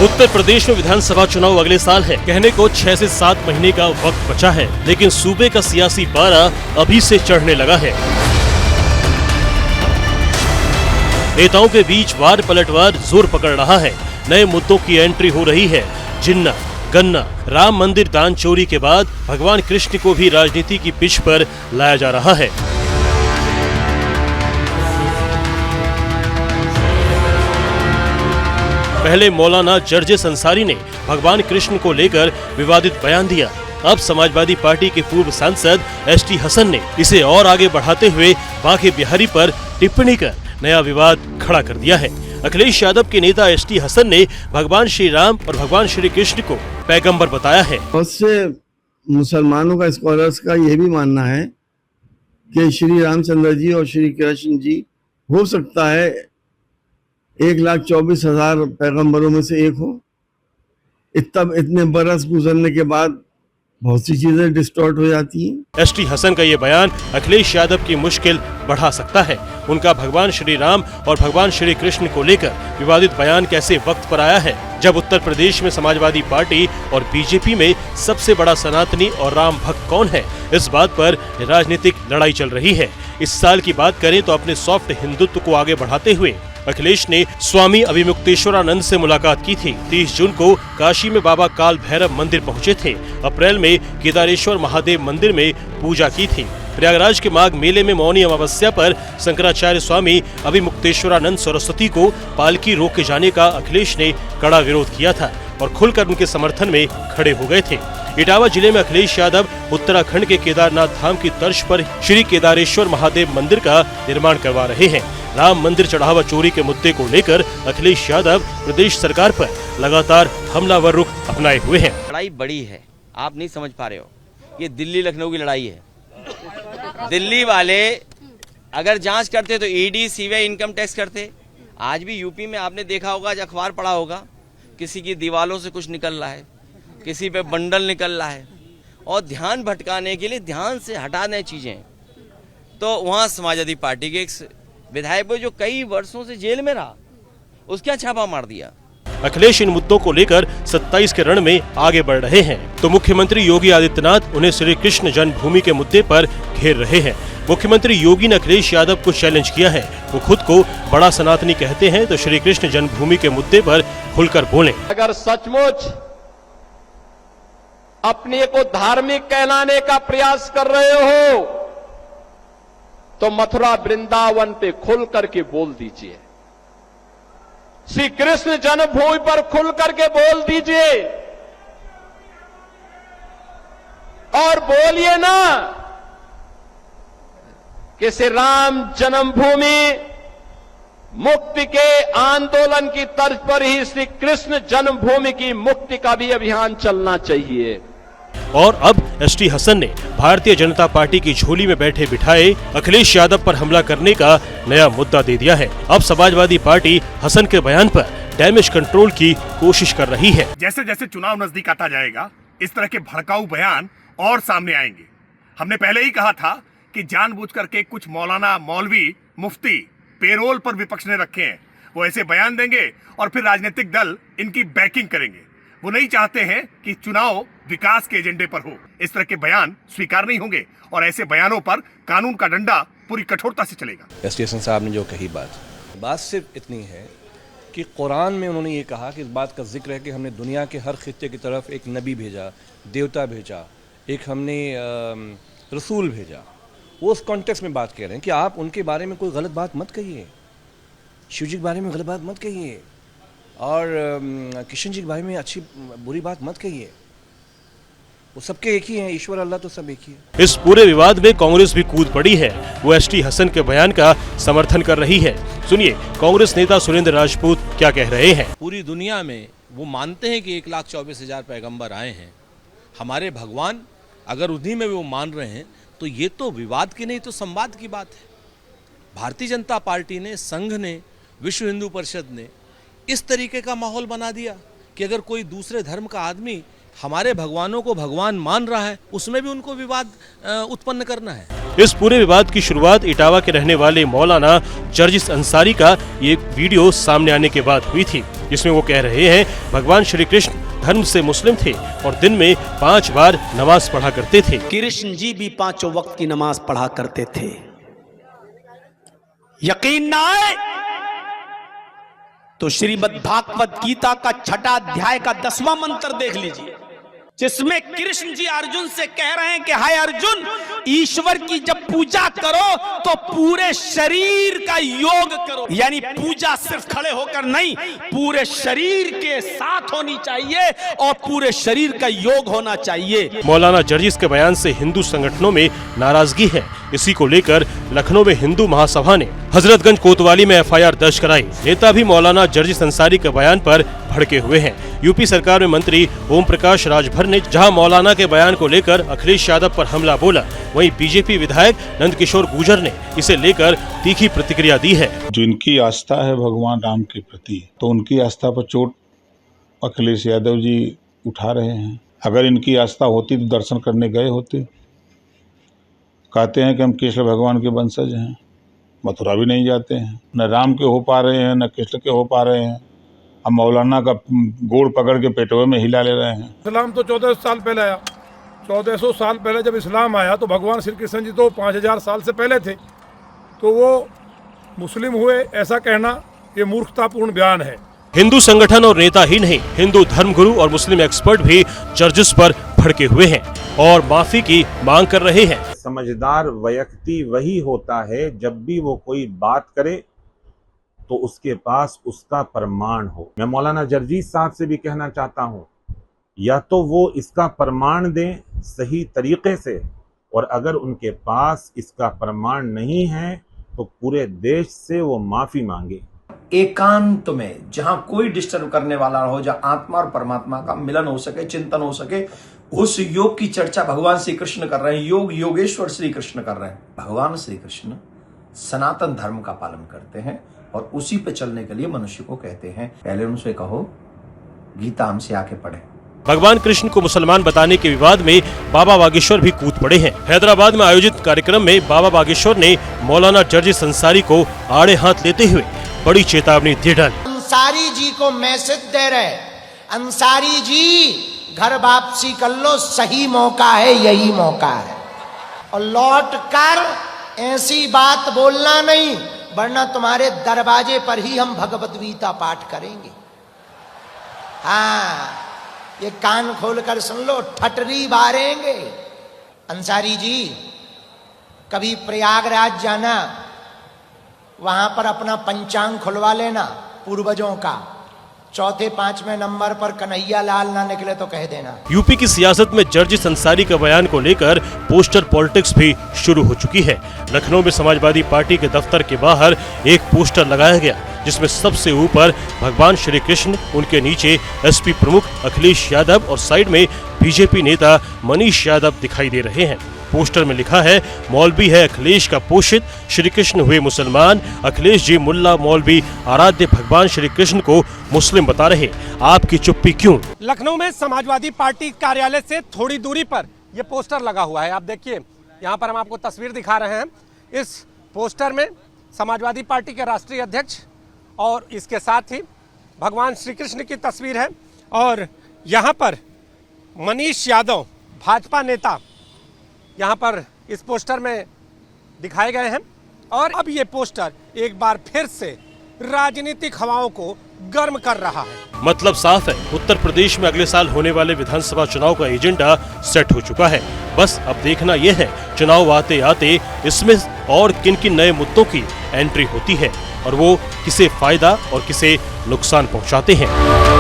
उत्तर प्रदेश में विधानसभा चुनाव अगले साल है। कहने को 6 से 7 महीने का वक्त बचा है, लेकिन सूबे का सियासी पारा अभी से चढ़ने लगा है। नेताओं के बीच वार पलटवार जोर पकड़ रहा है। नए मुद्दों की एंट्री हो रही है। जिन्ना, गन्ना, राम मंदिर दान चोरी के बाद भगवान कृष्ण को भी राजनीति की पिच पर लाया जा रहा है। पहले मौलाना जर्जिस अंसारी ने भगवान कृष्ण को लेकर विवादित बयान दिया। अब समाजवादी पार्टी के पूर्व सांसद एसटी हसन ने इसे और आगे बढ़ाते हुए बांके बिहारी पर टिप्पणी कर नया विवाद खड़ा कर दिया है। अखिलेश यादव के नेता एसटी हसन ने भगवान श्री राम और भगवान श्री कृष्ण को पैगंबर बताया है। बहुत से मुसलमानों का, स्कॉलर्स का यह भी मानना है कि श्री रामचंद्र जी और श्री कृष्ण जी हो सकता है 1,24,000 पैगंबरों में से एक हो। इतने बरस गुजरने के बाद बहुत सी चीजें डिस्टॉर्ट हो जाती हैं। एसटी हसन का ये बयान अखिलेश यादव की मुश्किल बढ़ा सकता है। उनका भगवान श्री राम और भगवान श्री कृष्ण को लेकर विवादित बयान कैसे वक्त पर आया है, जब उत्तर प्रदेश में समाजवादी पार्टी और बीजेपी में सबसे बड़ा सनातनी और राम भक्त कौन है, इस बात पर राजनीतिक लड़ाई चल रही है। इस साल की बात करें तो अपने सॉफ्ट हिंदुत्व को आगे बढ़ाते हुए अखिलेश ने स्वामी अभिमुक्तेश्वरानंद से मुलाकात की थी। 30 जून को काशी में बाबा काल भैरव मंदिर पहुंचे थे। अप्रैल में केदारेश्वर महादेव मंदिर में पूजा की थी। प्रयागराज के माघ मेले में मौनी अमावस्या पर शंकराचार्य स्वामी अभिमुक्तेश्वरानंद सरस्वती को पालकी रोक के जाने का अखिलेश ने कड़ा विरोध किया था और खुलकर उनके समर्थन में खड़े हो गए थे। इटावा जिले में अखिलेश यादव उत्तराखंड के केदारनाथ धाम की तर्ज पर श्री केदारेश्वर महादेव मंदिर का निर्माण करवा रहे हैं। राम मंदिर चढ़ावा चोरी के मुद्दे को लेकर अखिलेश यादव प्रदेश सरकार पर लगातार हमलावर रुख अपनाए हुए हैं। लड़ाई बड़ी है, आप नहीं समझ पा रहे हो। ये दिल्ली लखनऊ की लड़ाई है। दिल्ली वाले अगर जांच करते तो ईडी, सीबीआई, इनकम टैक्स करते। आज भी यूपी में आपने देखा होगा, अखबार पढ़ा होगा, किसी की दीवालों से कुछ निकल रहा है, किसी पे बंडल निकल रहा है, और ध्यान भटकाने के लिए, ध्यान से हटाने चीजें। तो वहां समाजवादी पार्टी के एक विधायक जो कई वर्षों से जेल में रहा, उसका छापा मार दिया। अखिलेश इन मुद्दों को लेकर 27 के रण में आगे बढ़ रहे हैं, तो मुख्यमंत्री योगी आदित्यनाथ उन्हें श्री कृष्ण जन्मभूमि के मुद्दे पर घेर रहे हैं। मुख्यमंत्री योगी ने अखिलेश यादव को चैलेंज किया है। वो खुद को बड़ा सनातनी कहते हैं, तो श्री कृष्ण जन्मभूमि के मुद्दे पर खुलकर बोलें। अगर सचमुच अपने को धार्मिक कहलाने का प्रयास कर रहे हो तो मथुरा वृंदावन पे खुल करके बोल दीजिए। श्री कृष्ण जन्मभूमि पर खुल करके बोल दीजिए और बोलिए ना कि श्री राम जन्मभूमि मुक्ति के आंदोलन की तर्ज पर ही श्री कृष्ण जन्मभूमि की मुक्ति का भी अभियान चलना चाहिए। और अब एसटी हसन ने भारतीय जनता पार्टी की झोली में बैठे बिठाए अखिलेश यादव पर हमला करने का नया मुद्दा दे दिया है। अब समाजवादी पार्टी हसन के बयान पर डैमेज कंट्रोल की कोशिश कर रही है। जैसे जैसे चुनाव नजदीक आता जाएगा, इस तरह के भड़काऊ बयान और सामने आएंगे। हमने पहले ही कहा था कि जानबूझ करके कुछ मौलाना, मौलवी, मुफ्ती पेरोल पर विपक्ष ने रखे हैं, वो ऐसे बयान देंगे और फिर राजनीतिक दल इनकी बैकिंग करेंगे। वो नहीं चाहते हैं कि चुनाव विकास के एजेंडे पर हो। इस तरह के बयान स्वीकार नहीं होंगे और ऐसे बयानों पर कानून का डंडा पूरी कठोरता से चलेगा। एसटी हसन साहब ने जो कही बात सिर्फ इतनी है कि कुरान में उन्होंने ये कहा कि इस बात का जिक्र है कि हमने दुनिया के हर खित्ते की तरफ एक नबी भेजा, देवता भेजा, एक हमने रसूल भेजा। वो उस कॉन्टेक्स्ट में बात कह रहे हैं कि आप उनके बारे में कोई गलत बात मत कहिए, शिव जी के बारे में गलत बात मत कहिए और कृष्ण जी के बारे में अच्छी बुरी बात मत कहिए। वो सबके एक ही हैं, ईश्वर अल्लाह तो सब एक ही है। इस पूरे विवाद में कांग्रेस भी कूद पड़ी है। वो एसटी हसन के बयान का समर्थन कर रही है। सुनिए कांग्रेस नेता सुरेंद्र राजपूत क्या कह रहे हैं। पूरी दुनिया में वो मानते हैं कि 1,24,000 पैगंबर आए हैं, हमारे भगवान, अगर उन्हीं में वो मान रहे हैं तो ये तो विवाद की नहीं तो संवाद की बात है। भारतीय जनता पार्टी ने, संघ ने, विश्व हिंदू परिषद ने इस तरीके का माहौल बना दिया कि अगर कोई दूसरे धर्म का आदमी हमारे भगवानों को भगवान मान रहा है, उसमें भी उनको विवाद उत्पन्न करना है। इस पूरे विवाद की शुरुआत इटावा के रहने वाले मौलाना जर्जिस अंसारी का ये वीडियो सामने आने के बाद हुई थी। जिसमें वो कह रहे हैं भगवान श्री कृष्ण धर्म से मुस्लिम थे और दिन में 5 बार नमाज पढ़ा करते थे। कृष्ण जी भी 5 वक्त की नमाज पढ़ा करते थे। यकीन ना आए तो श्रीमद् भागवत गीता का 6ठा अध्याय का 10वां मंत्र देख लीजिए, जिसमें कृष्ण जी अर्जुन से कह रहे हैं कि हाय अर्जुन, ईश्वर की जब पूजा करो तो पूरे शरीर का योग करो। यानी पूजा सिर्फ खड़े होकर नहीं, पूरे शरीर के साथ होनी चाहिए और पूरे शरीर का योग होना चाहिए। मौलाना जर्जिस के बयान से हिंदू संगठनों में नाराजगी है। इसी को लेकर लखनऊ में हिंदू महासभा ने हजरतगंज कोतवाली में FIR दर्ज कराई। नेता भी मौलाना जर्जिस अंसारी के बयान पर भड़के हुए हैं। यूपी सरकार में मंत्री ओम प्रकाश राजभर ने जहां मौलाना के बयान को लेकर अखिलेश यादव पर हमला बोला, वहीं बीजेपी विधायक नंदकिशोर गुर्जर ने इसे लेकर तीखी प्रतिक्रिया दी है। जो इनकी आस्था है भगवान राम के प्रति, तो उनकी आस्था पर चोट अखिलेश यादव जी उठा रहे हैं। अगर इनकी आस्था होती तो दर्शन करने गए होते। कहते हैं कि हम कृष्ण भगवान के वंशज हैं, मथुरा भी नहीं जाते हैं, न राम के हो पा रहे हैं न कृष्ण के हो पा रहे हैं। अब मौलाना का गोड़ पकड़ के पेटवे में हिला ले रहे हैं। इस्लाम तो 1400 साल पहले आया। 1400 साल पहले जब इस्लाम आया तो भगवान श्री कृष्ण जी तो 5000 साल से पहले थे, तो वो मुस्लिम हुए, ऐसा कहना ये मूर्खतापूर्ण बयान है। हिंदू संगठन और नेता ही नहीं, हिंदू धर्मगुरु और मुस्लिम एक्सपर्ट भी जर्जिस पर भड़के हुए हैं और माफी की मांग कर रहे हैं। समझदार व्यक्ति वही होता है जब भी वो कोई बात करे तो उसके पास उसका प्रमाण हो। मैं मौलाना जर्जिस साहब से भी कहना चाहता हूँ, या तो वो इसका प्रमाण दें सही तरीके से, और अगर उनके पास इसका प्रमाण नहीं है तो पूरे देश से वो माफी मांगे। एकांत में, जहां कोई डिस्टर्ब करने वाला हो, जहां आत्मा और परमात्मा का मिलन हो सके, चिंतन हो सके, उस योग की चर्चा भगवान श्री कृष्ण कर रहे हैं। योग योगेश्वर श्री कृष्ण कर रहे हैं। भगवान श्री कृष्ण सनातन धर्म का पालन करते हैं और उसी पे चलने के लिए मनुष्य को कहते हैं। पहले उनसे कहो गीता हमसे आके पढ़े। भगवान कृष्ण को मुसलमान बताने के विवाद में बाबा बागेश्वर भी कूद पड़े हैं। हैदराबाद में आयोजित कार्यक्रम में बाबा बागेश्वर ने मौलाना जर्जिस अंसारी को आड़े हाथ लेते हुए बड़ी चेतावनी दे डाली। अंसारी जी को मैसेज दे रहे, अंसारी जी घर वापसी कर लो, सही मौका है, यही मौका है, और लौट कर ऐसी बात बोलना नहीं, वरना तुम्हारे दरवाजे पर ही हम भगवत गीता पाठ करेंगे। हाँ, ये कान खोलकर सुन लो, ठटरी बारेंगे। अंसारी जी कभी प्रयागराज जाना, वहां पर अपना पंचांग खुलवा लेना पूर्वजों का, 4-5वें नंबर पर कन्हैया लाल ना निकले तो कह देना। यूपी की सियासत में जर्जिस अंसारी का बयान को लेकर पोस्टर पॉलिटिक्स भी शुरू हो चुकी है। लखनऊ में समाजवादी पार्टी के दफ्तर के बाहर एक पोस्टर लगाया गया, जिसमें सबसे ऊपर भगवान श्री कृष्ण, उनके नीचे SP प्रमुख अखिलेश यादव और साइड में बीजेपी नेता मनीष यादव दिखाई दे रहे हैं। पोस्टर में लिखा है, मौलवी है अखिलेश का पोषित, श्री कृष्ण हुए मुसलमान, अखिलेश जी मुल्ला मौलवी आराध्य भगवान श्री कृष्ण को मुस्लिम बता रहे, आपकी चुप्पी क्यों? लखनऊ में समाजवादी पार्टी कार्यालय से थोड़ी दूरी पर यह पोस्टर लगा हुआ है। आप देखिए, यहाँ पर हम आपको तस्वीर दिखा रहे हैं। इस पोस्टर में समाजवादी पार्टी के राष्ट्रीय अध्यक्ष और इसके साथ ही भगवान श्री कृष्ण की तस्वीर है, और यहाँ पर मनीष यादव भाजपा नेता यहाँ पर इस पोस्टर में दिखाए गए हैं। और अब ये पोस्टर एक बार फिर से राजनीतिक हवाओं को गर्म कर रहा है। मतलब साफ है, उत्तर प्रदेश में अगले साल होने वाले विधानसभा चुनाव का एजेंडा सेट हो चुका है। बस अब देखना यह है चुनाव आते आते इसमें और किन किन नए मुद्दों की एंट्री होती है और वो किसे फायदा और किसे नुकसान पहुंचाते हैं।